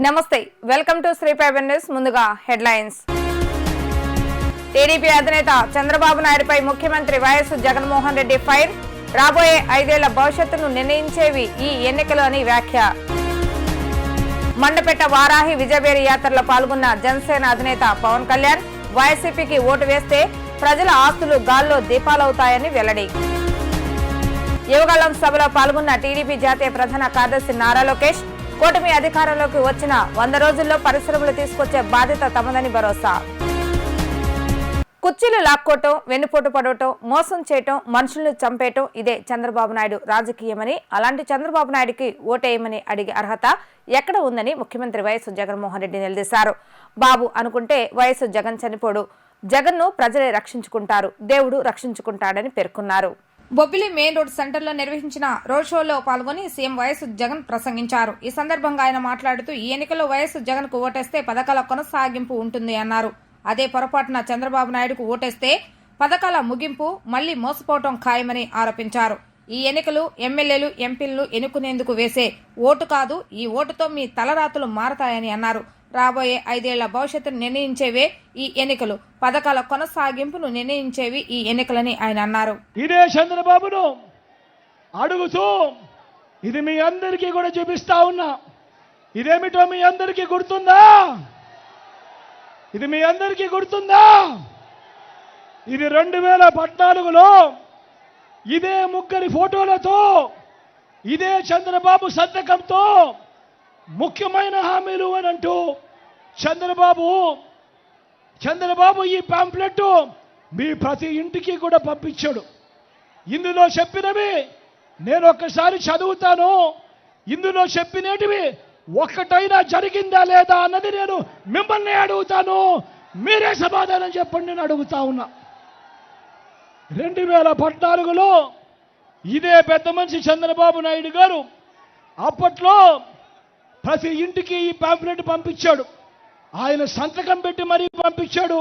నమస్తే welcome to Shri private news ముందుగా headlines TDP అధినేత చంద్రబాబు నాయుడుపై ముఖ్యమంత్రి వైఎస్ జగన్మోహన్ రెడ్డి ఫైర్ రాబోయే 5 ఏళ్ల భవిష్యత్తును నిర్ణయించేవి ఈ ఎన్నికలు అని వ్యాఖ్య మండపేట వారాహి విజయవేరి యాత్రలో పాల్గొన్న జనసేన అధినేత పవన్ కళ్యాణ్ వైసీపీకి ఓటు వేస్తే ప్రజల ఆస్తులు గాల్లో దీపాలవుతాయని వెల్లడి యువగళం సభలో పాల్గొన్న టీడీపీ జాతీయ ప్రధాన కార్యదర్శి నారా లోకేష్ కూటమి అధికారంలోకి వచ్చిన 100 రోజుల్లో పరిశ్రమలు తీసుకొచ్చే బాధ్యత తమదని భరోసా కుర్చీలు లాక్కోవటం వెన్నుపోటు పడవటం మోసం చేయటం మనుషులను చంపేయటం ఇదే చంద్రబాబు నాయుడు రాజకీయమని అలాంటి చంద్రబాబు నాయుడుకి ఓటేయమని అడిగే అర్హత ఎక్కడ ఉందని ముఖ్యమంత్రి వైఎస్ జగన్మోహన్ రెడ్డి నిలదీశారు. బాబు అనుకుంటే వైఎస్ జగన్ చనిపోడు, జగన్ను ప్రజలే రక్షించుకుంటారు, దేవుడు రక్షించుకుంటాడని పేర్కొన్నారు. బొబ్బిలి మెయిన్ రోడ్ సెంటర్లో నిర్వహించిన రోడ్ షోలో పాల్గొని సీఎం వైఎస్ జగన్ ప్రసంగించారు. ఈ సందర్భంగా ఆయన మాట్లాడుతూ ఈ ఎన్నికల్లో వైఎస్ జగన్ కు ఓటేస్తే పథకాల కొనసాగింపు ఉంటుంది అన్నారు. అదే పొరపాటున చంద్రబాబు నాయుడుకు ఓటేస్తే పథకాల ముగింపు మళ్లీ మోసపోవటం ఖాయమని ఆరోపించారు. ఈ ఎన్నికలు ఎమ్మెల్యేలు ఎంపీలను ఎన్నుకునేందుకు వేసే ఓటు కాదు, ఈ ఓటుతో మీ తలరాతులు మారతాయని అన్నారు. రాబోయే 5 ఏళ్ల భవిష్యత్తును నిర్ణయించేవే ఈ ఎన్నికలు, పథకాల కొనసాగింపును నిర్ణయించేవి ఈ ఎన్నికలని ఆయన అన్నారు. ఇదే చంద్రబాబును అడుగుతూ ఇది మీ అందరికీ కూడా చూపిస్తా ఉన్నా. ఇదేమిటో మీ అందరికీ గుర్తుందా? ఇది మీ అందరికీ గుర్తుందా? ఇది 2014లో ఇదే ముగ్గురి ఫోటోలతో ఇదే చంద్రబాబు సంతకంతో ముఖ్యమైన హామీలు అని అంటూ చంద్రబాబు ఈ పాంప్లెట్ మీ ప్రతి ఇంటికి కూడా పంపించాడు. ఇందులో చెప్పినవి నేను ఒక్కసారి చదువుతాను. ఇందులో చెప్పినటివి ఒక్కటైనా జరిగిందా లేదా అన్నది నేను మిమ్మల్ని అడుగుతాను, మీరే సమాధానం చెప్పండి నేను అడుగుతా ఉన్నా. 2014లో ఇదే పెద్ద మనిషి చంద్రబాబు నాయుడు గారు అప్పట్లో ప్రతి ఇంటికి ఈ పాంప్లెట్ పంపించాడు. ఆయన సంతకం పెట్టి మరీ పంపించాడు,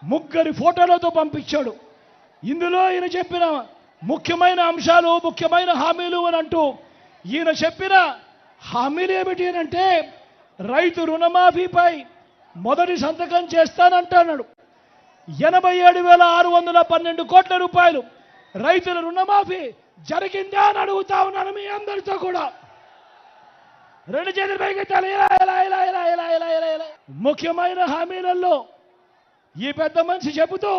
ముగ్గురి ఫోటోలతో పంపించాడు. ఇందులో ఈయన చెప్పిన ముఖ్యమైన అంశాలు, ముఖ్యమైన హామీలు అని అంటూ ఈయన చెప్పిన హామీలు ఏమిటి అంటే రైతు రుణమాఫీపై మొదటి సంతకం చేస్తానంటున్నాడు. 87,612 కోట్ల రూపాయలు రైతుల రుణమాఫీ జరిగిందా అని అడుగుతా ఉన్నాను మీ అందరితో కూడా. 2 చేతుల పైకి ముఖ్యమైన హామీలలో ఈ పెద్ద మనిషి చెబుతూ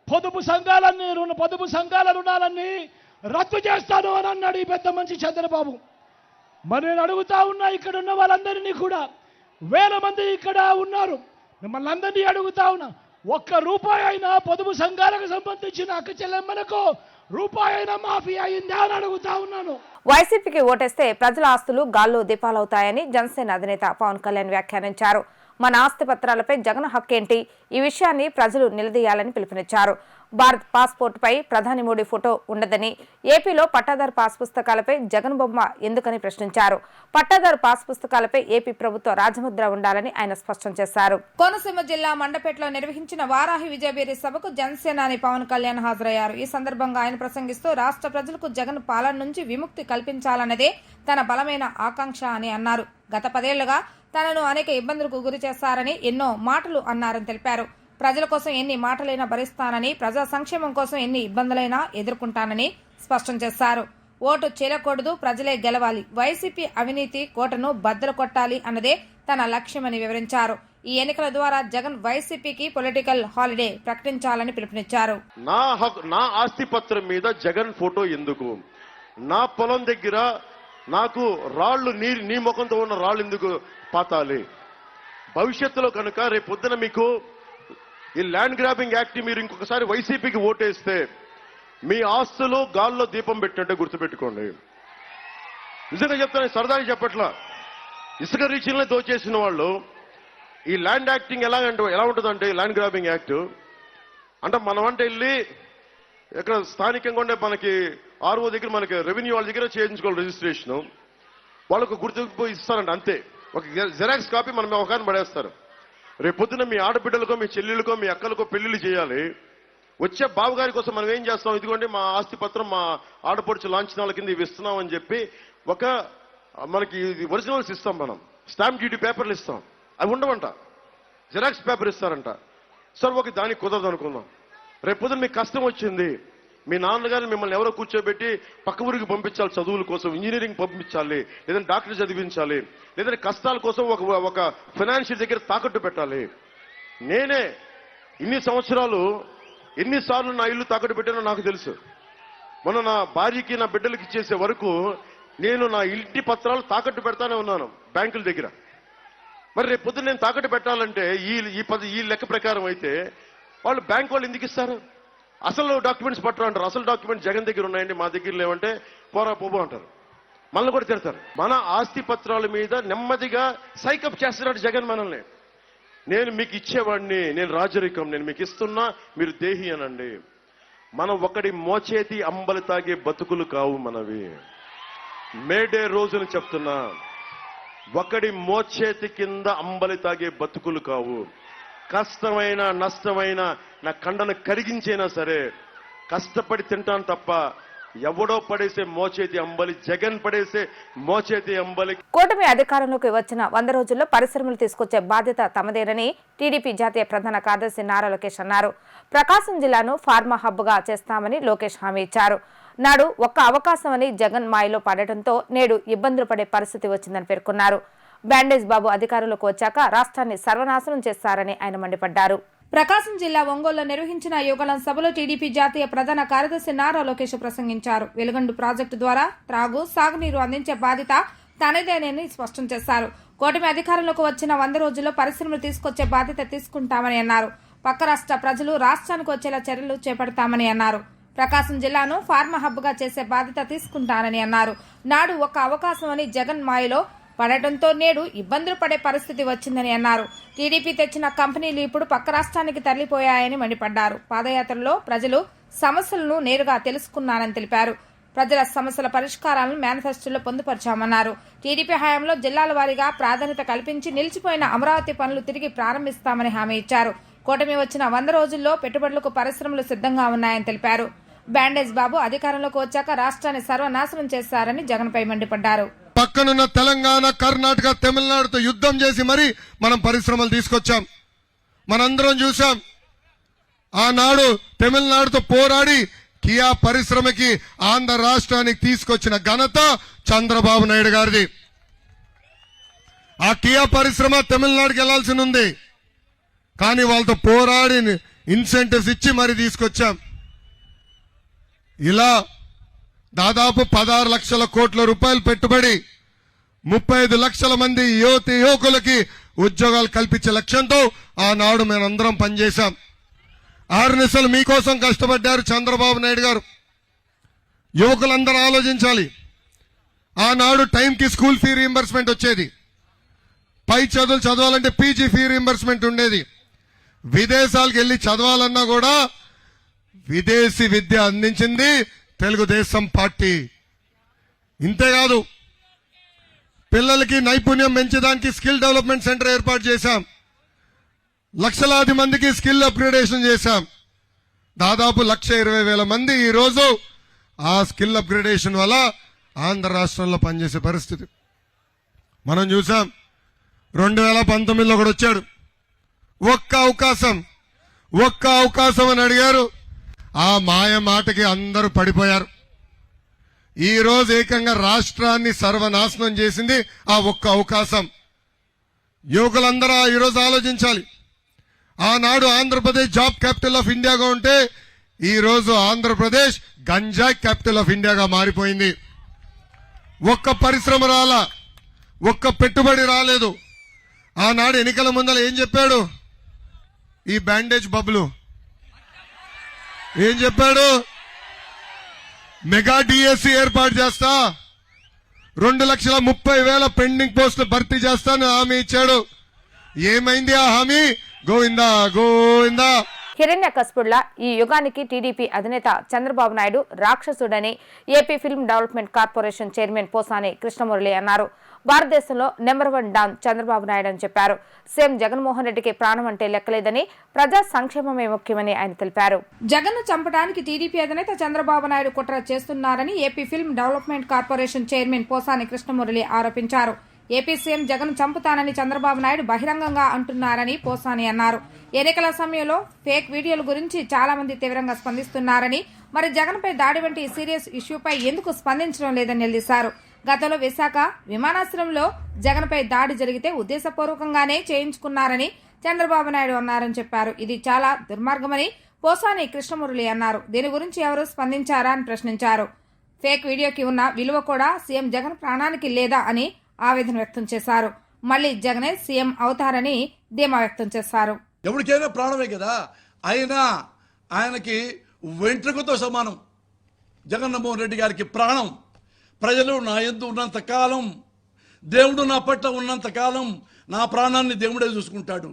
పొదుపు సంఘాల రుణాలన్నీ రద్దు చేస్తాను అని అన్నాడు ఈ పెద్ద మనిషి చంద్రబాబు. మరి నేను అడుగుతా ఉన్నా, ఇక్కడ ఉన్న వాళ్ళందరినీ కూడా 1000 మంది ఇక్కడ ఉన్నారు, మిమ్మల్ని అందరినీ అడుగుతా ఉన్నా, ₹1 అయినా పొదుపు సంఘాలకు సంబంధించిన అక్క చెల్లెమ్మలకు రూపాయి అయినా మాఫీ అయిందా అని అడుగుతా ఉన్నాను. వైసీపీకి ఓటేస్తే ప్రజల ఆస్తులు గాల్లో దీపాలవుతాయని జనసేన అధినేత పవన్ కళ్యాణ్ వ్యాఖ్యానించారు. మన ఆస్తి పత్రాలపై జగన్ హక్కేంటి, ఈ విషయాన్ని ప్రజలు నిలదీయాలని పిలుపునిచ్చారు. భారత్ పాస్పోర్టుపై ప్రధాని మోడీ ఫోటో ఉండదని, ఏపీలో పట్టాదారు పాస్ పుస్తకాలపై జగన్ బొమ్మ ఎందుకని ప్రశ్నించారు. పట్టాదారు పాస్ పుస్తకాలపై ఏపీ ప్రభుత్వ రాజముద్ర ఉండాలని ఆయన స్పష్టం చేశారు. కోనసీమ జిల్లా మండపేటలో నిర్వహించిన వారాహి విజయవేరి సభకు జనసేనాని పవన్ కళ్యాణ్ హాజరయ్యారు. ఈ సందర్భంగా ఆయన ప్రసంగిస్తూ రాష్ట్ర ప్రజలకు జగన్ పాలన నుంచి విముక్తి కల్పించాలన్నదే తన బలమైన ఆకాంక్ష అని అన్నారు. గత 10 ఏళ్లుగా తనను అనేక ఇబ్బందులకు గురి చేశారని, ఎన్నో మాటలు అన్నారని తెలిపారు. ప్రజల కోసం ఎన్ని మాటలైనా భరిస్తానని, ప్రజా సంక్షేమం కోసం ఎన్ని ఇబ్బందులైనా ఎదుర్కొంటానని స్పష్టం చేశారు. ఓటు చెల్లకూడదు, ప్రజలే గెలవాలి, వైసీపీ అవినీతి కోటను బద్దలు కొట్టాలి అన్నదే తన లక్ష్యమని వివరించారు. ఈ ఎన్నికల ద్వారా జగన్ వైసీపీకి పొలిటికల్ హాలిడే ప్రకటించాలని పిలుపునిచ్చారు. నా ఆస్తి పత్రం మీద జగన్ ఫోటో ఎందుకు? నా పొలం దగ్గర నాకు రాళ్లు నీ ముఖంతో ఉన్న రాళ్లు ఎందుకు పాతాలి? భవిష్యత్తులో కనుక రేపు పొద్దున మీకు ఈ ల్యాండ్ గ్రాబింగ్ యాక్ట్ మీరు ఇంకొకసారి వైసీపీకి ఓటేస్తే మీ ఆస్తులు గాల్లో దీపం పెట్టినట్టే గుర్తుపెట్టుకోండి. నిజంగా చెప్తాను, సరదాగా చెప్పట్లా. ఇసుక రీచ్లనే దోచేసిన వాళ్ళు ఈ ల్యాండ్ యాక్టింగ్ ఎలా ఉంటుందంటే, ల్యాండ్ గ్రాబింగ్ యాక్ట్ అంటే మనం అంటే వెళ్ళి ఇక్కడ స్థానికంగా ఉండే మనకి ఆర్ఓ దగ్గర, మనకి రెవెన్యూ వాళ్ళ దగ్గర చేయించుకోవాలి రిజిస్ట్రేషన్. వాళ్ళకు గుర్తింపు ఇస్తారంట, అంతే. ఒక జెరాక్స్ కాపీ మనం ఒకరిని పడేస్తారు. రేపొద్దున మీ ఆడబిడ్డలకో, మీ చెల్లెళ్ళకో, మీ అక్కలకో పెళ్లిళ్ళు చేయాలి. వచ్చే బావగారి కోసం మనం ఏం చేస్తాం, ఇదిగోండి మా ఆస్తి పత్రం మా ఆడపడుచు లాంఛనాల కింద ఇవి ఇస్తున్నాం అని చెప్పి ఒక మనకి ఒరిజినల్స్ ఇస్తాం మనం. స్టాంప్ డ్యూటీ పేపర్లు ఇస్తాం, అవి ఉండవంట. జిరాక్స్ పేపర్ ఇస్తారంట. సార్ ఒక దానికి కుదరదు అనుకుందాం. రేపు పొద్దున మీకు కష్టం వచ్చింది, మీ నాన్నగారు మిమ్మల్ని ఎవరో కూర్చోబెట్టి పక్క ఊరికి పంపించాలి, చదువుల కోసం ఇంజనీరింగ్ పంపించాలి, లేదంటే డాక్టర్ చదివించాలి, లేదంటే కష్టాల కోసం ఒక ఫైనాన్షియల్ దగ్గర తాకట్టు పెట్టాలి. నేనే ఇన్ని సంవత్సరాలు ఎన్నిసార్లు నా ఇల్లు తాకట్టు పెట్టానో నాకు తెలుసు. మొన్న నా భార్యకి నా బిడ్డలకి ఇచ్చేసే వరకు నేను నా ఇంటి పత్రాలు తాకట్టు పెడతానే ఉన్నాను బ్యాంకుల దగ్గర. మరి రేపు పొద్దున్న నేను తాకట్టు పెట్టాలంటే ఈ లెక్క ప్రకారం అయితే వాళ్ళు బ్యాంక్ వాళ్ళు ఎందుకు ఇస్తారు? అసలు డాక్యుమెంట్స్ పట్టరు అంటారు. అసలు డాక్యుమెంట్స్ జగన్ దగ్గర ఉన్నాయండి, మా దగ్గర లేవంటే పోరా పోబో అంటారు. మనల్ని కూడా తిడతారు. మన ఆస్తి పత్రాల మీద నెమ్మదిగా సైకప్ చేస్తున్నాడు జగన్ మనల్ని. నేను మీకు ఇచ్చేవాడిని, నేను రాజరికం, నేను మీకు ఇస్తున్నా, మీరు దేహి అనండి. మనం ఒకటి మోచేతి అంబలి తాగే బతుకులు కావు మనవి. మేడే రోజులు చెప్తున్నా, ఒకడి మోచేతి కింద అంబలి తాగే బతుకులు కావు. కష్టమైన నష్టమైన నా కండను కరిగించైనా సరే కష్టపడి తింటాను తప్ప ఎవడో పడేసే మోచేతి అంబలి, జగన్ పడేసే మోచేతి అంబలి. కూటమి అధికారంలోకి వచ్చిన 100 రోజుల్లో పరిశ్రమలు తీసుకొచ్చే బాధ్యత తమదేనని టీడీపీ జాతీయ ప్రధాన కార్యదర్శి నారా లోకేష్ అన్నారు. ప్రకాశం జిల్లాను ఫార్మా హబ్ గా చేస్తామని లోకేష్ హామీ ఇచ్చారు. నాడు ఒక్క అవకాశమని జగన్ మాయలో పడటంతో నేడు ఇబ్బందులు పడే పరిస్థితి వచ్చిందని పేర్కొన్నారు. బ్యాండేజ్ బాబు అధికారంలోకి వచ్చాక రాష్ట్రాన్ని సర్వనాశనం చేస్తారని ఆయన మండిపడ్డారు. ప్రకాశం జిల్లా ఒంగోలులో నిర్వహించిన యువగళం సభలో టీడీపీ జాతీయ ప్రధాన కార్యదర్శి నారా లోకేష్ ప్రసంగించారు. వెలుగండు ప్రాజెక్టు ద్వారా త్రాగు, సాగునీరు అందించే బాధ్యత తనదేనని స్పష్టం చేశారు. కూటమి అధికారంలోకి వచ్చిన 100 రోజుల్లో పరిశ్రమలు తీసుకొచ్చే బాధ్యత తీసుకుంటామని అన్నారు. పక్క రాష్ట్ర ప్రజలు రాష్ట్రానికి వచ్చేలా చర్యలు చేపడతామని అన్నారు. ప్రకాశం జిల్లాను ఫార్మా హబ్ గా చేసే బాధ్యత తీసుకుంటానని అన్నారు. నాడు ఒక్క అవకాశమని జగన్ మాయలో పడటంతో నేడు ఇబ్బందులు పడే పరిస్థితి వచ్చిందని అన్నారు. టీడీపీ తెచ్చిన కంపెనీలు ఇప్పుడు పక్క రాష్ట్రానికి తరలిపోయాయని మండిపడ్డారు. పాదయాత్రలో ప్రజలు సమస్యలను నేరుగా తెలుసుకున్నానని తెలిపారు. ప్రజల సమస్యల పరిష్కారాలను మేనిఫెస్టోలో పొందుపరిచామన్నారు. టీడీపీ హయాంలో జిల్లాల వారీగా ప్రాధాన్యత కల్పించి నిలిచిపోయిన అమరావతి పనులు తిరిగి ప్రారంభిస్తామని హామీ ఇచ్చారు. కూటమి వచ్చిన 100 రోజుల్లో పెట్టుబడులకు పరిశ్రమలు సిద్ధంగా ఉన్నాయని తెలిపారు. బ్యాండేజ్ బాబు అధికారంలోకి వచ్చాక రాష్ట్రాన్ని సర్వనాశనం చేశారని జగన్పై మండిపడ్డారు. పక్కనున్న తెలంగాణ, కర్ణాటక, తమిళనాడుతో యుద్ధం చేసి మరి మనం పరిశ్రమలు తీసుకొచ్చాం. మనందరం చూసాం. ఆనాడు తమిళనాడుతో పోరాడి కియా పరిశ్రమకి ఆంధ్ర రాష్ట్రానికి తీసుకొచ్చిన ఘనత చంద్రబాబు నాయుడు గారిది. ఆ కియా పరిశ్రమ తమిళనాడుకి వెళ్లాల్సి ఉంది, కానీ వాళ్ళతో పోరాడి ఇన్సెంటివ్స్ ఇచ్చి మరి తీసుకొచ్చాం. ఇలా దాదాపు 16 లక్షల కోట్ల రూపాయలు పెట్టుబడి 35 లక్షల మంది యువకులకి ఉద్యోగాలు కల్పించే లక్ష్యంతో ఆనాడు మేమందరం పనిచేశాం. 6 నెలలు మీకోసం కష్టపడ్డారు చంద్రబాబు నాయుడు గారు. యువకులందరూ ఆలోచించాలి. ఆనాడు టైంకి స్కూల్ ఫీ రీయింబర్స్మెంట్ వచ్చేది. పై చదువులు చదవాలంటే పీజీ ఫీ రీయింబర్స్మెంట్ ఉండేది. విదేశాలకు వెళ్లి చదవాలన్నా కూడా విదేశీ విద్య అందించింది తెలుగుదేశం పార్టీ. ఇంతేకాదు, పిల్లలకి నైపుణ్యం పెంచడానికి స్కిల్ డెవలప్మెంట్ సెంటర్ ఏర్పాటు చేశాం. లక్షలాది మందికి స్కిల్ అప్గ్రేడేషన్ చేశాం. దాదాపు 1,20,000 మంది ఈ రోజు ఆ స్కిల్ అప్గ్రేడేషన్ వల్ల ఆంధ్ర రాష్ట్రంలో పనిచేసే పరిస్థితి మనం చూసాం. 2019లో కూడా వచ్చాడు. ఒక్క అవకాశం అని అడిగారు. ఆ మాయ మాటకి అందరూ పడిపోయారు. ఈ రోజు ఏకంగా రాష్ట్రాన్ని సర్వనాశనం చేసింది ఆ ఒక్క అవకాశం. యువకులందరూ ఈ రోజు ఆలోచించాలి. ఆనాడు ఆంధ్రప్రదేశ్ జాబ్ క్యాపిటల్ ఆఫ్ ఇండియాగా ఉంటే ఈ రోజు ఆంధ్రప్రదేశ్ గంజాయి క్యాపిటల్ ఆఫ్ ఇండియాగా మారిపోయింది. ఒక్క పరిశ్రమ రాలా, ఒక్క పెట్టుబడి రాలేదు. ఆనాడు ఎన్నికల ముందర ఏం చెప్పాడు ఈ బ్యాండేజ్ బబ్బులు? ఏం చెప్పాడు? మెగా డిఎస్సి ఏర్పాటు చేస్తా, 2,30,000 పెండింగ్ పోస్టులు భర్తీ చేస్తాను హామీ ఇచ్చాడు. ఏమైంది ఆ హామీ? గోవిందా గోవిందా. హిరణ్యకశిపుడులా ఈ యుగానికి టీడీపీ అధినేత చంద్రబాబు నాయుడు రాక్షసుడని AP film development corporation chairman Posani Krishnamurali అన్నారు. భారతదేశంలో నెంబర్ 1 డాన్ చంద్రబాబు నాయుడు అని చెప్పారు. సీఎం జగన్మోహన్ రెడ్డికి ప్రాణం అంటే లెక్కలేదని, ప్రజా సంక్షేమమే ముఖ్యమని ఆయన తెలిపారు. జగన్ను చంపడానికి టీడీపీ అధినేత చంద్రబాబు నాయుడు కుట్ర చేస్తున్నారని AP film development corporation chairman Posani Krishnamurali ఆరోపించారు. ఏపీ సీఎం జగన్ చంపుతానని చంద్రబాబు నాయుడు బహిరంగంగా అంటున్నారని పోసాని అన్నారు. ఎన్నికల సమయంలో ఫేక్ వీడియోల గురించి చాలా మంది తీవ్రంగా స్పందిస్తున్నారని, మరి జగన్పై దాడి వంటి సీరియస్ ఇష్యూపై ఎందుకు స్పందించడం లేదని నిలదీశారు. గతంలో విశాఖ విమానాశ్రయంలో జగన్పై దాడి జరిగితే ఉద్దేశపూర్వకంగానే చేయించుకున్నారని చంద్రబాబు నాయుడు అన్నారని చెప్పారు. ఇది చాలా దుర్మార్గమని పోసాని కృష్ణమురళి అన్నారు. దీని గురించి ఎవరు స్పందించారా అని ప్రశ్నించారు. ఫేక్ వీడియోకి ఉన్న విలువ కూడా సీఎం జగన్ ప్రాణానికి లేదా అని ఆవేదన వ్యక్తం చేశారు. మళ్లీ జగనే సీఎం అవుతారని ధీమా వ్యక్తం చేశారు. ఎవరికైనా ప్రాణమే కదా, ఆయనకి వెంట్రుకతో సమానం. జగన్మోహన్ రెడ్డి గారికి ప్రాణం. ప్రజలు నా యందు ఉన్నంత కాలం, దేవుడు నా పట్ల ఉన్నంత కాలం నా ప్రాణాన్ని దేవుడే చూసుకుంటాడు,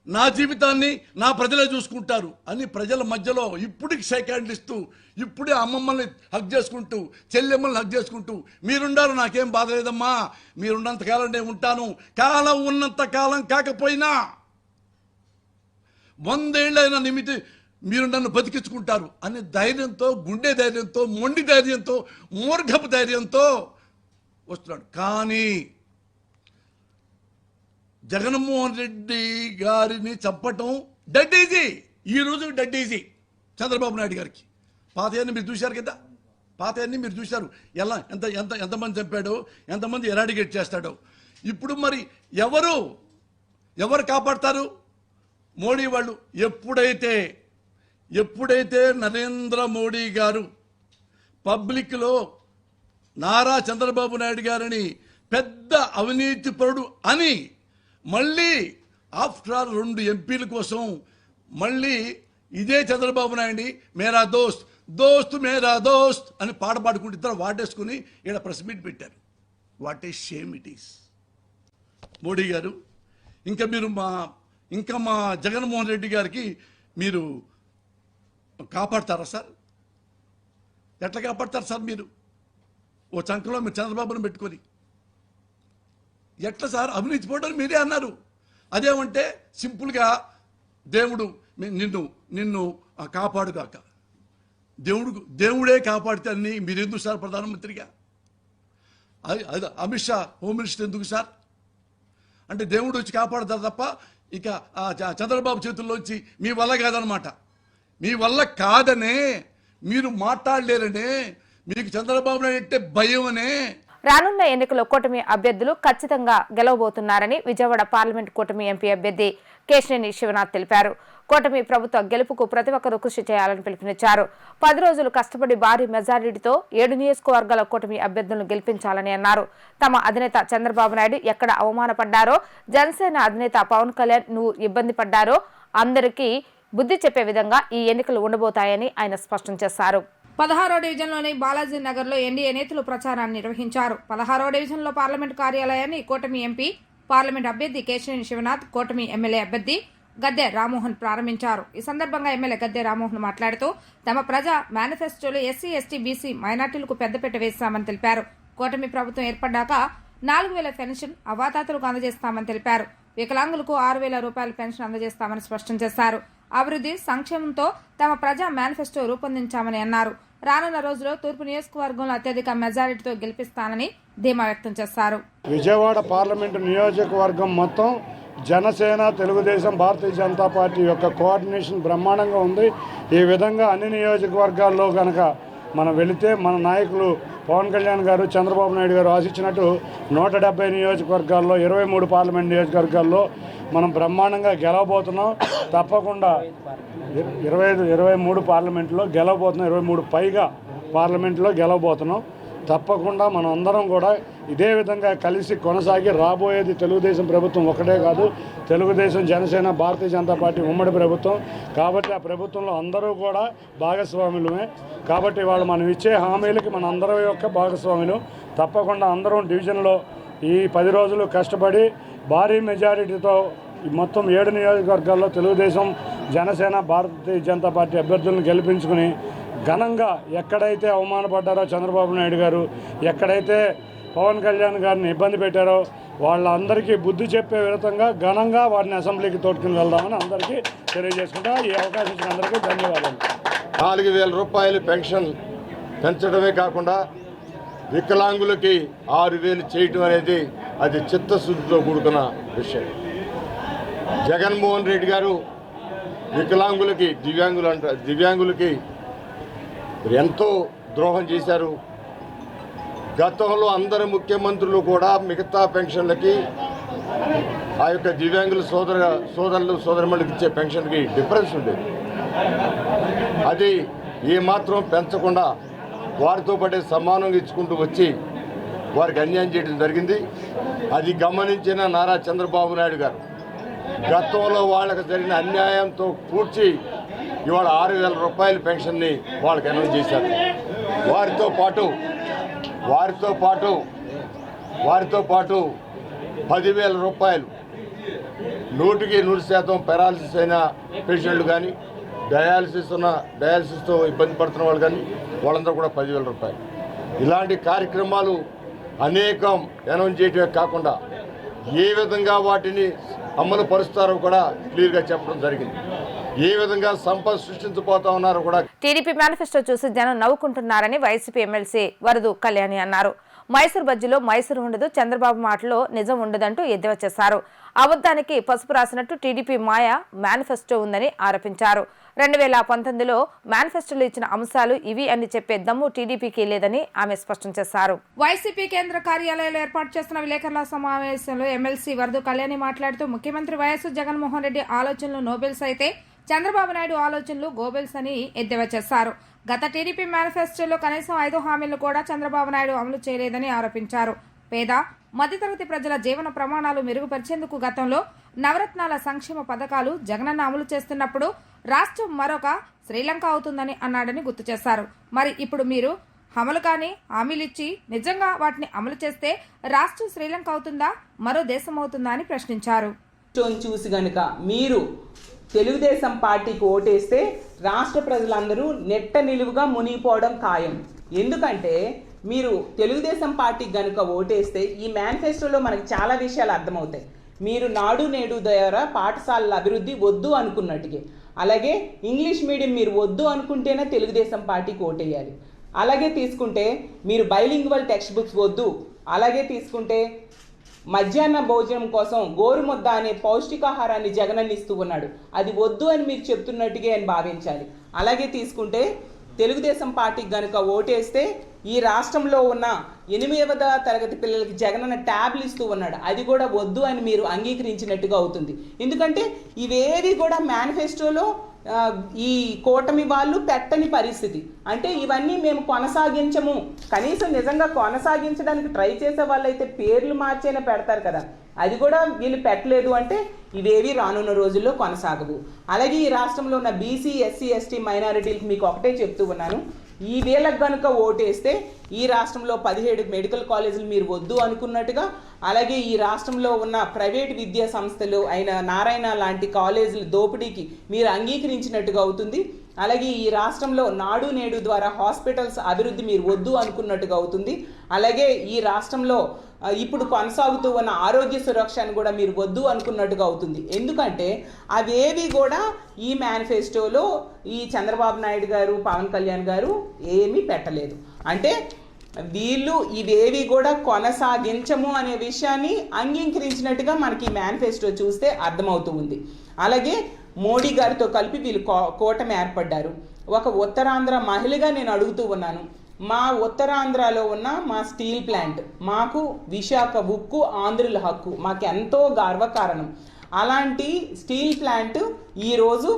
నా జీవితాన్ని నా ప్రజలే చూసుకుంటారు అని ప్రజల మధ్యలో ఇప్పటికి షేక్ హ్యాండ్ ఇస్తూ, ఇప్పుడే అమ్మమ్మల్ని హక్ చేసుకుంటూ, చెల్లెమ్మల్ని హక్ చేసుకుంటూ, మీరుండారు నాకేం బాధ లేదమ్మా, మీరున్నంత కాలం నేను ఉంటాను, కాలం ఉన్నంత కాలం కాకపోయినా 100 ఏళ్ళైన నిమితి మీరు నన్ను బతికించుకుంటారు అనే ధైర్యంతో, గుండె ధైర్యంతో, మొండి ధైర్యంతో, మూర్ఖపు ధైర్యంతో వస్తున్నాడు. కానీ జగన్మోహన్ రెడ్డి గారిని చంపటం డెడ్ ఈజీ. ఈ రోజు డెడ్ ఈజీ చంద్రబాబు నాయుడు గారికి. పాతయన్ని మీరు చూశారు కదా, పాతయన్ని మీరు చూశారు. ఎలా ఎంత ఎంత ఎంతమంది చంపాడో, ఎంతమంది ఎరాడికేట్ చేస్తాడో. ఇప్పుడు మరి ఎవరు కాపాడతారు? మోడీ వాళ్ళు. ఎప్పుడైతే నరేంద్ర మోడీ గారు పబ్లిక్లో నారా చంద్రబాబు నాయుడు గారిని పెద్ద అవినీతిపరుడు అని మళ్ళీ ఆఫ్టర్ ఆల్ 2 ఎంపీల కోసం మళ్ళీ ఇదే చంద్రబాబు నాయుడిని మేరా దోస్త్ మేరా దోస్త్ అని పాట పాడుకుంటూ ఇద్దరు వాటేసుకుని ఇక్కడ ప్రెస్ మీట్ పెట్టారు. What a shame it is. Modi గారు ఇంకా మా జగన్మోహన్ రెడ్డి గారికి మీరు కాపాడతారా సార్? ఎట్లా కాపాడతారు సార్? మీరు ఓ చంకలో మీరు చంద్రబాబును పెట్టుకొని ఎట్లా సార్? అవినీతి పోవడం మీరే అన్నారు. అదేమంటే సింపుల్గా దేవుడు నిన్ను కాపాడుగాక, దేవుడే కాపాడితే అని మీరు ఎందుకు సార్ ప్రధానమంత్రిగా? అది అమిత్ షా హోమ్ మినిస్టర్ ఎందుకు సార్? అంటే దేవుడు వచ్చి కాపాడతారు తప్ప ఇక చంద్రబాబు చేతుల్లోంచి మీ వల్ల కాదనమాట. మీ వల్ల కాదనే మీరు మాట్లాడలేరనే, మీకు చంద్రబాబు నాయుడు అంటే భయం అనే. రానున్న ఎన్నికల్లో కూటమి అభ్యర్థులు ఖచ్చితంగా గెలవబోతున్నారని విజయవాడ పార్లమెంట్ కూటమి ఎంపీ అభ్యర్థి కేశినేని శివనాథ్ తెలిపారు. కూటమి ప్రభుత్వ గెలుపుకు ప్రతి ఒక్కరూ కృషి చేయాలని పిలుపునిచ్చారు. 10 రోజులు కష్టపడి భారీ మెజారిటీతో 7 నియోజకవర్గాల కూటమి అభ్యర్థులను గెలిపించాలని అన్నారు. తమ అధినేత చంద్రబాబు నాయుడు ఎక్కడ అవమానపడ్డారో, జనసేన అధినేత పవన్ కళ్యాణ్ నువ్వు ఇబ్బంది పడ్డారో అందరికీ బుద్ధి చెప్పే విధంగా ఈ ఎన్నికలు ఉండబోతాయని ఆయన స్పష్టం చేశారు. 16వ డివిజన్లోని బాలాజీ నగర్ లో ఎన్డీఏ నేతలు ప్రచారాన్ని నిర్వహించారు. 16వ డివిజన్లో పార్లమెంట్ కార్యాలయాన్ని కూటమి ఎంపీ, పార్లమెంట్ అభ్యర్థి కేశినేని శివనాథ్, కూటమి ఎమ్మెల్యే అభ్యర్థి గద్దె రామ్మోహన్ ప్రారంభించారు. ఈ సందర్భంగా ఎమ్మెల్యే గద్దె రామ్మోహన్ మాట్లాడుతూ తమ ప్రజా మేనిఫెస్టోలో ఎస్సీ, ఎస్టీ, బీసీ మైనార్టీలకు పెద్దపీట వేస్తామని తెలిపారు. కూటమి ప్రభుత్వం ఏర్పడ్డాక 4000 పెన్షన్ అవాతాతలకు అందజేస్తామని తెలిపారు. వికలాంగులకు 6000 రూపాయల పెన్షన్ అందజేస్తామని స్పష్టం చేశారు. అభివృద్ధి సంక్షేమంతో తమ ప్రజా మేనిఫెస్టో రూపొందించామని అన్నారు. రానున్న రోజుల్లో తూర్పు నియోజకవర్గంలో అత్యధిక మెజారిటీతో గెలిపిస్తానని ధీమా వ్యక్తం చేశారు. విజయవాడ పార్లమెంటు నియోజకవర్గం మొత్తం జనసేన, తెలుగుదేశం, భారతీయ జనతా పార్టీ యొక్క కోఆర్డినేషన్ బ్రహ్మాండంగా ఉంది. ఈ విధంగా అన్ని నియోజకవర్గాల్లో కనుక మనం వెళితే మన నాయకులు పవన్ కళ్యాణ్ గారు, చంద్రబాబు నాయుడు గారు ఆశించినట్టు 170 నియోజకవర్గాల్లో 23 పార్లమెంట్ నియోజకవర్గాల్లో మనం బ్రహ్మాండంగా గెలవబోతున్నాం. తప్పకుండా 23 పార్లమెంట్లో గెలవబోతున్నాం. 23 పైగా పార్లమెంట్లో గెలవబోతున్నాం. తప్పకుండా మనం అందరం కూడా ఇదే విధంగా కలిసి కొనసాగి రాబోయేది తెలుగుదేశం ప్రభుత్వం ఒకటే కాదు, తెలుగుదేశం, జనసేన, భారతీయ జనతా పార్టీ ఉమ్మడి ప్రభుత్వం. కాబట్టి ఆ ప్రభుత్వంలో అందరూ కూడా భాగస్వాములమే. కాబట్టి వాళ్ళు మనం ఇచ్చే హామీలకి మన అందరం యొక్క భాగస్వాములు. తప్పకుండా అందరం డివిజన్లో ఈ 10 రోజులు కష్టపడి భారీ మెజారిటీతో మొత్తం 7 నియోజకవర్గాల్లో తెలుగుదేశం, జనసేన, భారతీయ జనతా పార్టీ అభ్యర్థులను గెలిపించుకుని ఘనంగా ఎక్కడైతే అవమానపడ్డారో చంద్రబాబు నాయుడు గారు, ఎక్కడైతే పవన్ కళ్యాణ్ గారిని ఇబ్బంది పెట్టారో వాళ్ళందరికీ బుద్ధి చెప్పే విధంగా ఘనంగా వారిని అసెంబ్లీకి తోడుకుని వెళ్దామని అందరికీ తెలియజేసుకుంటా. ఈ అవకాశం ఇచ్చిన అందరికీ ధన్యవాదాలు. 4000 రూపాయలు పెన్షన్ పెంచడమే కాకుండా వికలాంగులకి 6,000 చేయటం అనేది అది చిత్తశుద్ధితో కూడుకున్న విషయం. జగన్మోహన్ రెడ్డి గారు వికలాంగులకి దివ్యాంగులకి ఎంతో ద్రోహం చేశారు. గతంలో అందరు ముఖ్యమంత్రులు కూడా మిగతా పెన్షన్లకి ఆ యొక్క దివ్యాంగుల సోదరులు సోదరిమణులకు ఇచ్చే పెన్షన్కి డిఫరెన్స్ ఉండేది. అది ఏమాత్రం పెంచకుండా వారితో పాటే సమానంగా ఇచ్చుకుంటూ వచ్చి వారికి అన్యాయం చేయడం జరిగింది. అది గమనించిన నారా చంద్రబాబు నాయుడు గారు గతంలో వాళ్ళకి జరిగిన అన్యాయంతో కూర్చి ఇవాళ 6,000 రూపాయల పెన్షన్ని వాళ్ళకి అనౌన్స్ చేశారు. వారితో పాటు 10,000 రూపాయలు 100% పెరాలసిస్ అయిన పేషెంట్లు కానీ డయాలసిస్తో ఇబ్బంది పడుతున్న వాళ్ళు కానీ వాళ్ళందరూ కూడా 10,000 రూపాయలు. ఇలాంటి కార్యక్రమాలు అనేకం అనౌన్స్ చేయటమే కాకుండా ఏ విధంగా వాటిని అమలు పరుస్తారో కూడా క్లియర్గా చెప్పడం జరిగింది. ఏ విధంగా సంపద సృష్టించబోతా ఉన్నారో కూడా. టీడీపీ మేనిఫెస్టో చూసి జనం నవ్వుకుంటున్నారని వైసీపీ ఎమ్మెల్సీ వరదు కళ్యాణి అన్నారు. మైసూర్ బజ్జీలో మైసూరు ఉండదు, చంద్రబాబు మాటలో నిజం ఉండదంటూ ఎద్దేవా చేశారు. అబద్ధానికి పసుపు రాసినట్టు టీడీపీ మాయ మేనిఫెస్టో ఉందని ఆరోపించారు. 2019లో మేనిఫెస్టోలో ఇచ్చిన అంశాలు ఇవి అని చెప్పే దమ్ము టీడీపీకి లేదని ఆమె స్పష్టం చేశారు. వైసీపీ కేంద్ర కార్యాలయంలో ఏర్పాటు చేస్తున్న విలేకరుల సమావేశంలో ఎమ్మెల్సీ వరదు కళ్యాణి మాట్లాడుతూ ముఖ్యమంత్రి వైఎస్ జగన్మోహన్ రెడ్డి ఆలోచనలు నోబెల్స్ అయితే చంద్రబాబు నాయుడు ఆలోచనలు గోబెల్స్ అని ఎద్దేవా చేశారు. గత టీడీపీ మేనిఫెస్టోలో కనీసం 5 హామీలను కూడా చంద్రబాబు నాయుడు అమలు చేయలేదని ఆరోపించారు. పేద మధ్యతరగతి ప్రజల జీవన ప్రమాణాలు మెరుగుపరిచేందుకు గతంలో నవరత్నాల సంక్షేమ పథకాలు జగనన్న అమలు చేస్తున్నప్పుడు రాష్ట్రం మరొక శ్రీలంక అవుతుందని అన్నాడని గుర్తు చేశారు. మరి ఇప్పుడు మీరు అమలు కాని హామీలిచ్చి నిజంగా వాటిని అమలు చేస్తే రాష్ట్రం శ్రీలంక అవుతుందా, మరో దేశం అవుతుందా అని ప్రశ్నించారు. చూసి గనుక మీరు తెలుగుదేశం పార్టీకి ఓటేస్తే రాష్ట్ర ప్రజలందరూ నెట్ట నిలువుగా మునిగిపోవడం ఖాయం. ఎందుకంటే మీరు తెలుగుదేశం పార్టీకి గనుక ఓటేస్తే ఈ మేనిఫెస్టోలో మనకు చాలా విషయాలు అర్థమవుతాయి. మీరు నాడు నేడు ద్వారా పాఠశాలల అభివృద్ధి వద్దు అనుకున్నట్టుగా, అలాగే ఇంగ్లీష్ మీడియం మీరు వద్దు అనుకుంటేనే తెలుగుదేశం పార్టీకి ఓటేయాలి. అలాగే తీసుకుంటే మీరు బైలింగ్వల్ టెక్స్ట్ బుక్స్ వద్దు. అలాగే తీసుకుంటే మధ్యాహ్న భోజనం కోసం గోరుముద్ద అనే పౌష్టికాహారాన్ని జగనన్న ఇస్తూ ఉన్నాడు, అది వద్దు అని మీరు చెప్తున్నట్టుగా అని భావించాలి. అలాగే తీసుకుంటే తెలుగుదేశం పార్టీకి గనుక ఓటేస్తే ఈ రాష్ట్రంలో ఉన్న 8వ తరగతి పిల్లలకి జగనన్న ట్యాబ్లు ఇస్తూ ఉన్నాడు, అది కూడా వద్దు అని మీరు అంగీకరించినట్టుగా అవుతుంది. ఎందుకంటే ఇవేవి కూడా మేనిఫెస్టోలో ఈ కూటమి వాళ్ళు పెట్టని పరిస్థితి. అంటే ఇవన్నీ మేము కొనసాగించము, కనీసం నిజంగా కొనసాగించడానికి ట్రై చేసే వాళ్ళైతే పేర్లు మార్చైనా పెడతారు కదా, అది కూడా వీళ్ళు పెట్టలేదు. అంటే ఇవేవి రానున్న రోజుల్లో కొనసాగవు. అలాగే ఈ రాష్ట్రంలో ఉన్న బీసీ, ఎస్సీ, ఎస్టీ మైనారిటీలకు మీకు ఒకటే చెప్తూ ఉన్నాను, ఈ వేళకు కనుక ఓటేస్తే ఈ రాష్ట్రంలో 17 మెడికల్ కాలేజీలు మీరు వద్దు అనుకున్నట్టుగా, అలాగే ఈ రాష్ట్రంలో ఉన్న ప్రైవేట్ విద్యా సంస్థలు అయిన నారాయణ లాంటి కాలేజీల దోపిడీకి మీరు అంగీకరించినట్టుగా అవుతుంది. అలాగే ఈ రాష్ట్రంలో నాడు నేడు ద్వారా హాస్పిటల్స్ అభివృద్ధి మీరు వద్దు అనుకున్నట్టుగా అవుతుంది. అలాగే ఈ రాష్ట్రంలో ఇప్పుడు కొనసాగుతూ ఉన్న ఆరోగ్య సురక్షను కూడా మీరు వద్దు అనుకున్నట్టుగా అవుతుంది. ఎందుకంటే అవేవి కూడా ఈ మేనిఫెస్టోలో ఈ చంద్రబాబు నాయుడు గారు, పవన్ కళ్యాణ్ గారు ఏమీ పెట్టలేదు. అంటే వీళ్ళు ఇవేవి కూడా కొనసాగించము అనే విషయాన్ని అంగీకరించినట్టుగా మనకి ఈ మేనిఫెస్టో చూస్తే అర్థమవుతూ ఉంది. అలాగే మోడీ గారితో కలిపి వీళ్ళు కూటమి ఏర్పడ్డారు. ఒక ఉత్తరాంధ్ర మహిళగా నేను అడుగుతూ ఉన్నాను, మా ఉత్తరాంధ్రలో ఉన్న మా స్టీల్ ప్లాంట్, మాకు విశాఖ ఉక్కు ఆంధ్రుల హక్కు, మాకు ఎంతో గర్వకారణం. అలాంటి స్టీల్ ప్లాంట్ ఈరోజు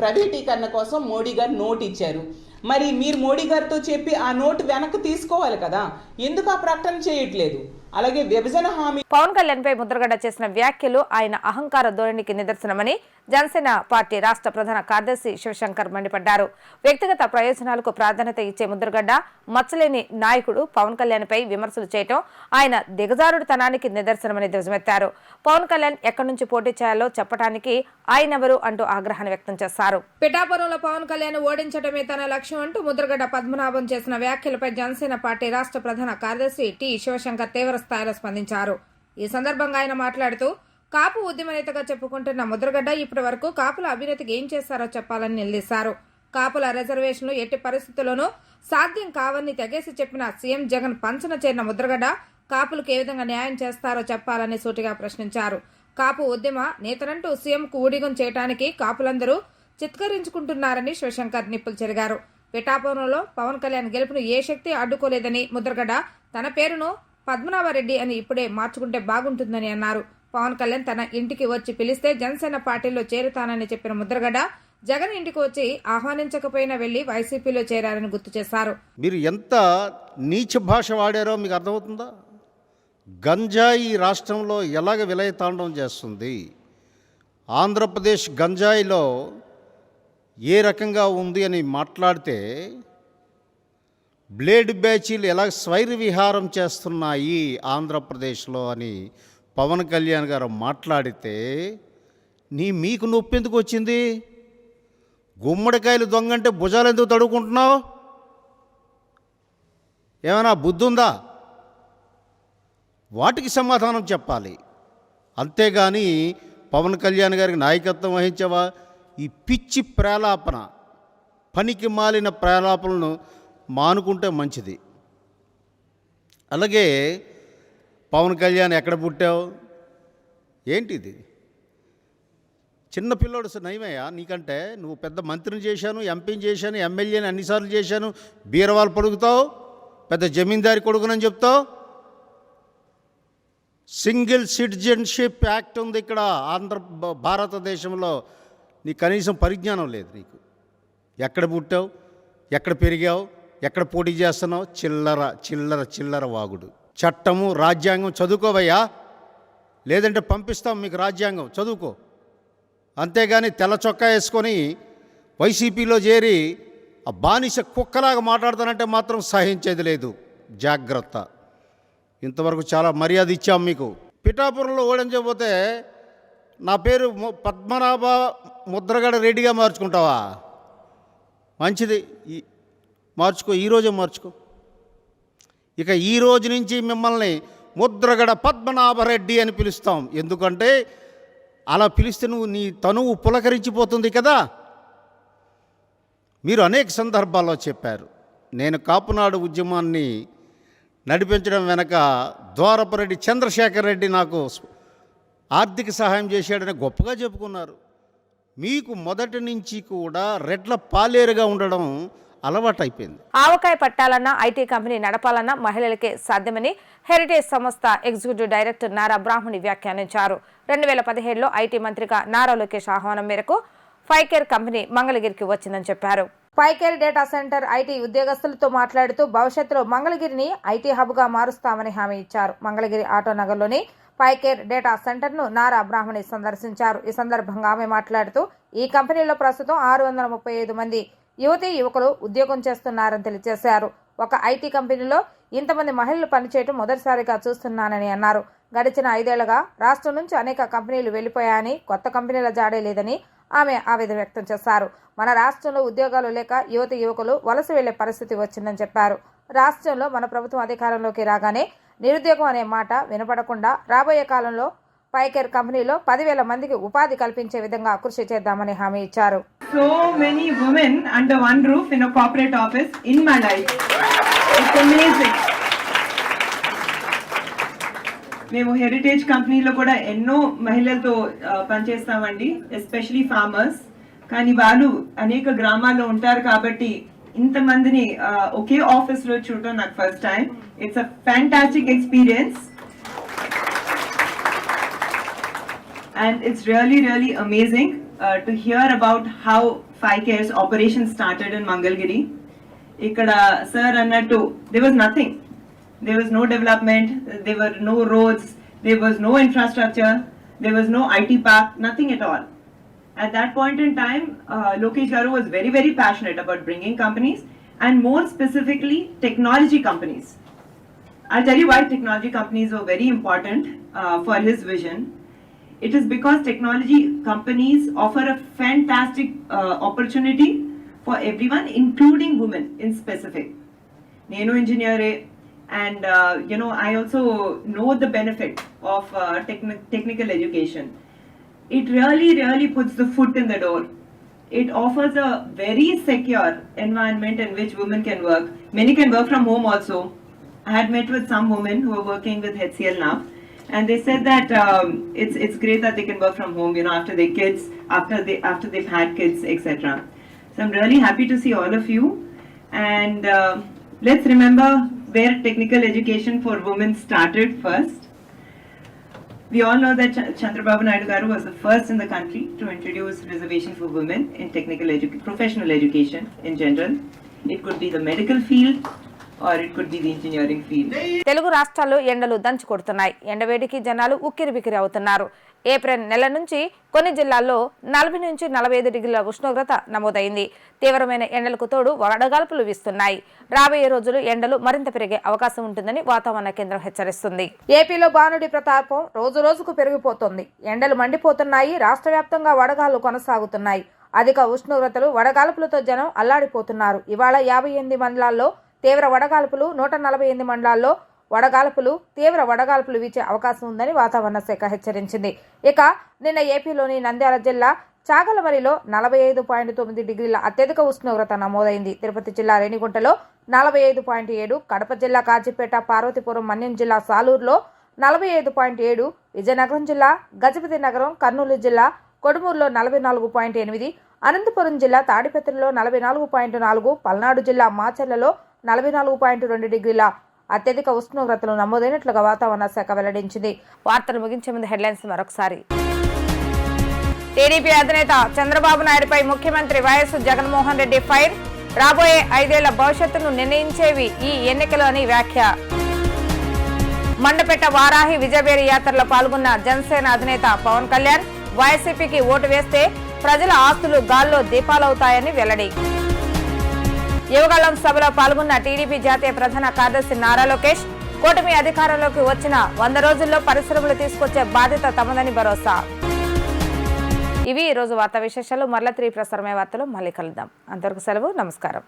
ప్రైవేటీకరణ కోసం మోడీ గారు నోట్ ఇచ్చారు. మరి మీరు మోడీ గారితో చెప్పి ఆ నోటు వెనక్కి తీసుకోవాలి కదా, ఎందుకు ఆ ప్రకటన చేయట్లేదు? అలాగే విభజన హామీ. పవన్ కళ్యాణ్ పై ముద్రగడ్డ చేసిన వ్యాఖ్యలు ఆయన అహంకార ధోరణికి నిదర్శనమని జనసేన పార్టీ రాష్ట్ర ప్రధాన కార్యదర్శి శివశంకర్ మండిపడ్డారు. వ్యక్తిగత ప్రయోజనాలకు ప్రాధాన్యత ఇచ్చే ముద్రగడ్డ మచ్చలేని నాయకుడు పవన్ కళ్యాణ్ పై విమర్శలు చేయటం ఆయన దిగజారుడుతనానికి నిదర్శనమని ధ్వజమెత్తారు. పవన్ కళ్యాణ్ ఎక్కడి నుంచి పోటీ చేయాలో చెప్పడానికి ఆయనెవరు అంటూ ఆగ్రహాన్ని వ్యక్తం చేశారు. పిఠాపురంలో పవన్ కళ్యాణ్ ఓడించడమే తన లక్ష్యం అంటూ ముద్రగడ్డ పద్మనాభం చేసిన వ్యాఖ్యలపై జనసేన పార్టీ రాష్ట్ర ప్రధాన కార్యదర్శి టి శివశంకర్ తీవ్ర స్థాయిలో స్పందించారు. ఈ సందర్భంగా ఆయన మాట్లాడుతూ, కాపు ఉద్యమ నేతగా చెప్పుకుంటున్న ముద్రగడ్డ ఇప్పటి వరకు కాపుల అభ్యున్నతికి ఏం చేశారో చెప్పాలని నిలదీశారు. కాపుల రిజర్వేషన్లు ఎట్టి పరిస్థితుల్లోనూ సాధ్యం కావని తెగేసి చెప్పిన సీఎం జగన్ పంచన చేరిన ముద్రగడ కాపులకు ఏ విధంగా న్యాయం చేస్తారో చెప్పాలని సూటిగా ప్రశ్నించారు. కాపు ఉద్యమ నేతనంటూ సీఎంకు ఊడిగం చేయడానికి కాపులందరూ చిత్కరించుకుంటున్నారని శివశంకర్ నిప్పులు చెరిగారు. పిఠాపురంలో పవన్ కళ్యాణ్ గెలుపును ఏ శక్తి అడ్డుకోలేదని ముద్రగడ తన పేరును పద్మనాభరెడ్డి అని ఇప్పుడే మార్చుకుంటే బాగుంటుందని అన్నారు. పవన్ కళ్యాణ్ తన ఇంటికి వచ్చి పిలిస్తే జనసేన పార్టీలో చేరుతానని చెప్పిన ముద్రగడ జగన్ ఇంటికి వచ్చి ఆహ్వానించకపోయినా వెళ్లి వైసీపీలో చేరారని గుర్తు చేశారు. మీరు ఎంత నీచ భాష వాడారో మీకు అర్థమవుతుందా? గంజాయి ఈ రాష్ట్రంలో ఎలాగ విలయతాండం చేస్తుంది, ఆంధ్రప్రదేశ్ గంజాయిలో ఏ రకంగా ఉంది అని మాట్లాడితే బ్లేడ్ బ్యాచీలు ఎలా స్వైర విహారం చేస్తున్నాయి ఆంధ్రప్రదేశ్లో అని పవన్ కళ్యాణ్ గారు మాట్లాడితే మీకు నొప్పి ఎందుకు వచ్చింది? గుమ్మడికాయలు దొంగంటే భుజాలు ఎందుకు తడుకుంటున్నావు? ఏమైనా బుద్ధి ఉందా? వాటికి సమాధానం చెప్పాలి. అంతేగాని పవన్ కళ్యాణ్ గారికి నాయకత్వం వహించవా? ఈ పిచ్చి ప్రేలాపన, పనికి మాలిన ప్రేలాపనలను మానుకుంటే మంచిది. అలాగే పవన్ కళ్యాణ్ ఎక్కడ పుట్టావు? ఏంటిది? చిన్నపిల్లోడు నయమయ్యా నీకంటే. నువ్వు పెద్ద మంత్రిని చేశాను, ఎంపీని చేశాను, ఎమ్మెల్యేని అన్నిసార్లు చేశాను, బీరవాళ్ళు పడుగుతావు, పెద్ద జమీందారి కొడుకునని చెప్తావు. సింగిల్ సిటిజన్షిప్ యాక్ట్ ఉంది ఇక్కడ భారతదేశంలో. నీ కనీసం పరిజ్ఞానం లేదు నీకు. ఎక్కడ పుట్టావు, ఎక్కడ పెరిగావు, ఎక్కడ పోటీ చేస్తున్నావు? చిల్లర చిల్లర చిల్లర వాగుడు. చట్టము రాజ్యాంగం చదువుకోవయ్యా, లేదంటే పంపిస్తాం మీకు రాజ్యాంగం, చదువుకో. అంతేగాని తెల్ల చొక్కా వేసుకొని వైసీపీలో చేరి ఆ బానిస కుక్కలాగా మాట్లాడుతానంటే మాత్రం సహించేది లేదు. జాగ్రత్త. ఇంతవరకు చాలా మర్యాద ఇచ్చాం మీకు. పిఠాపురంలో ఓడించకపోతే నా పేరు పద్మనాభ ముద్రగడ రెడ్డిగా మార్చుకుంటావా? మంచిది, మార్చుకో, ఈరోజే మార్చుకో. ఇక ఈ రోజు నుంచి మిమ్మల్ని ముద్రగడ పద్మనాభరెడ్డి అని పిలుస్తాం. ఎందుకంటే అలా పిలిస్తే నీ తనువు పులకరించిపోతుంది కదా. మీరు అనేక సందర్భాల్లో చెప్పారు, నేను కాపునాడు ఉద్యమాన్ని నడిపించడం వెనక ద్వారపరెడ్డి చంద్రశేఖర్ రెడ్డి నాకు ఆర్థిక సహాయం చేశాడని గొప్పగా చెప్పుకున్నారు. మీకు మొదటి నుంచి కూడా రెడ్ల పాలేరుగా ఉండడం అలవాటైపోయింది. ఆవకాయ పట్టాలన్నా, ఐటీ కంపెనీ నడపాలన్నా మహిళలకే సాధ్యమని హెరిటేజ్ సంస్థ ఎగ్జిక్యూటివ్ డైరెక్టర్ నారా బ్రాహ్మణి వ్యాఖ్యానించారు. 2017లో ఐటీ మంత్రిగా నారా లోకేష్ ఆహ్వానం మేరకు ఫైకేర్ కంపెనీ మంగళగిరికి వచ్చిందని చెప్పారు. ఫైకేర్ డేటా సెంటర్ ఐటీ ఉద్యోగస్తులతో మాట్లాడుతూ భవిష్యత్తులో మంగళగిరిని ఐటీ హబ్గా మారుస్తామని హామీ ఇచ్చారు. మంగళగిరి ఆటోనగర్లోని ఫైకేర్ డేటా సెంటర్ను నారా బ్రాహ్మణి సందర్శించారు. ఈ సందర్భంగా ఆమె మాట్లాడుతూ ఈ కంపెనీలో ప్రస్తుతం 635 మంది యువతీ యువకులు ఉద్యోగం చేస్తున్నారని తెలియజేశారు. ఒక ఐటీ కంపెనీలో ఇంతమంది మహిళలు పనిచేయడం మొదటిసారిగా చూస్తున్నానని అన్నారు. గడిచిన 5 ఏళ్లుగా రాష్ట్రం నుంచి అనేక కంపెనీలు వెళ్లిపోయాయని, కొత్త కంపెనీల జాడే లేదని ఆమె ఆవేదన వ్యక్తం చేశారు. మన రాష్ట్రంలో ఉద్యోగాలు లేక యువతీ యువకులు వలస వెళ్లే పరిస్థితి వచ్చిందని చెప్పారు. రాష్ట్రంలో మన ప్రభుత్వం అధికారంలోకి రాగానే నిరుద్యోగం అనే మాట వినపడకుండా రాబోయే కాలంలో ఫైకేర్ కంపెనీలో 10,000 మందికి ఉపాధి కల్పించే విధంగా కృషి చేద్దామని హామీ ఇచ్చారు. So many women under one roof in a corporate office in my life. It's amazing. మేము హెరిటేజ్ కంపెనీలో కూడా ఎన్నో మహిళలతో పనిచేస్తామండి, ఎస్పెషలీ ఫార్మర్స్. కానీ వాళ్ళు అనేక గ్రామాల్లో ఉంటారు కాబట్టి ఇంతమందిని ఒకే ఆఫీస్లో చూడటం నాకు first time. It's a fantastic experience and it's really amazing to hear about how Ficare's operation started in Mangalgiri. Ikkada sir annattu there was nothing. There was no development, there were no roads, there was no infrastructure, there was no IT park, nothing at all. At that point in time, Lokesh Garu was very passionate about bringing companies, and more specifically technology companies. I'll tell you why technology companies were very important for his vision. It is because technology companies offer a fantastic opportunity for everyone, including women in specific. Nenu engineer, and I also know the benefit of technical education. It really puts the foot in the door it offers a very secure environment in which women can work. Many can work from home also. I had met with some women who are working with HCL now, and they said that it's great that they can work from home, you know, after their kids, after they've had kids, etc. So I'm really happy to see all of you, and let's remember where technical education for women started first. We all know that Chandrababu Naidu Garu was the first in the country to introduce reservation for women in professional education in general. It could be the medical field, or it could be the engineering field. Telugu రాష్ట్రాల్లో ఎండలు దంచి కొడుతున్నాయి. ఎండవేడికి జనాలు ఉక్కిరిబిక్కిరి అవుతున్నారు. April నెల నుంచి కొన్ని జిల్లాల్లో 40 నుంచి 45 డిగ్రీల ఉష్ణోగ్రత నమోదైంది. తీవ్రమైన ఎండలకు తోడు వడగాల్పులు వీస్తున్నాయి. రాబోయే రోజులు ఎండలు మరింత పెరిగే అవకాశం ఉంటుందని వాతావరణ కేంద్రం హెచ్చరిస్తుంది. ఏపీలో భానుడి ప్రతాపం రోజు రోజుకు పెరిగిపోతుంది. ఎండలు మండిపోతున్నాయి. రాష్ట్ర వ్యాప్తంగా వడగాలు కొనసాగుతున్నాయి. అధిక ఉష్ణోగ్రతలు వడగాల్పులతో జనం అల్లాడిపోతున్నారు. ఇవాళ 58 మండలాల్లో తీవ్ర వడగాల్పులు, 148 మండలాల్లో తీవ్ర వడగాల్పులు వీచే అవకాశం ఉందని వాతావరణ శాఖ హెచ్చరించింది. ఇక నిన్న ఏపీలోని నంద్యాల జిల్లా చాగలమరిలో 45.9 డిగ్రీల అత్యధిక ఉష్ణోగ్రత నమోదైంది. తిరుపతి జిల్లా రేణిగుంటలో 45.7, కడప జిల్లా కాజీపేట, పార్వతీపురం, మన్యం జిల్లా సాలూరులో 45.7, విజయనగరం జిల్లా, గజపతి నగరం, కర్నూలు జిల్లా కొడుమూరులో 44.8, అనంతపురం జిల్లా తాడిపత్రిలో 44.4, పల్నాడు జిల్లా మాచర్లలో 44.2 డిగ్రీల అత్యధిక ఉష్ణోగ్రతలు నమోదైనట్లుగా వాతావరణ శాఖ వెల్లడించింది. వార్తలు ముగించే ముందు హెడ్లైన్స్ మరొకసారి. టీడీపీ అధినేత చంద్రబాబు నాయుడుపై ముఖ్యమంత్రి వైఎస్ జగన్మోహన్ రెడ్డి ఫైర్. రాబోయే 5 ఏళ్ల భవిష్యత్తును నిర్ణయించేవి ఈ ఎన్నికలు అని వ్యాఖ్య. మండపేట వారాహి విజయవేరి యాత్రలో పాల్గొన్న జనసేన అధినేత పవన్ కళ్యాణ్. వైసీపీకి ఓటు వేస్తే ప్రజల ఆస్తులు గాల్లో దీపాలవుతాయని వెల్లడి. యువగళం సభలో పాల్గొన్న టీడీపీ జాతీయ ప్రధాన కార్యదర్శి నారా లోకేష్. కూటమి అధికారంలోకి వచ్చిన 100 రోజుల్లో పరిశ్రమలు తీసుకొచ్చే బాధ్యత తమదని భరోసా. ఇవి ఈ రోజు వార్తా విశేషాలు. మరలా 3 ప్రసారమయ్యే వార్తలు మళ్ళీ కలుద్దాం. అంతవరకు సెలవు. నమస్కారం.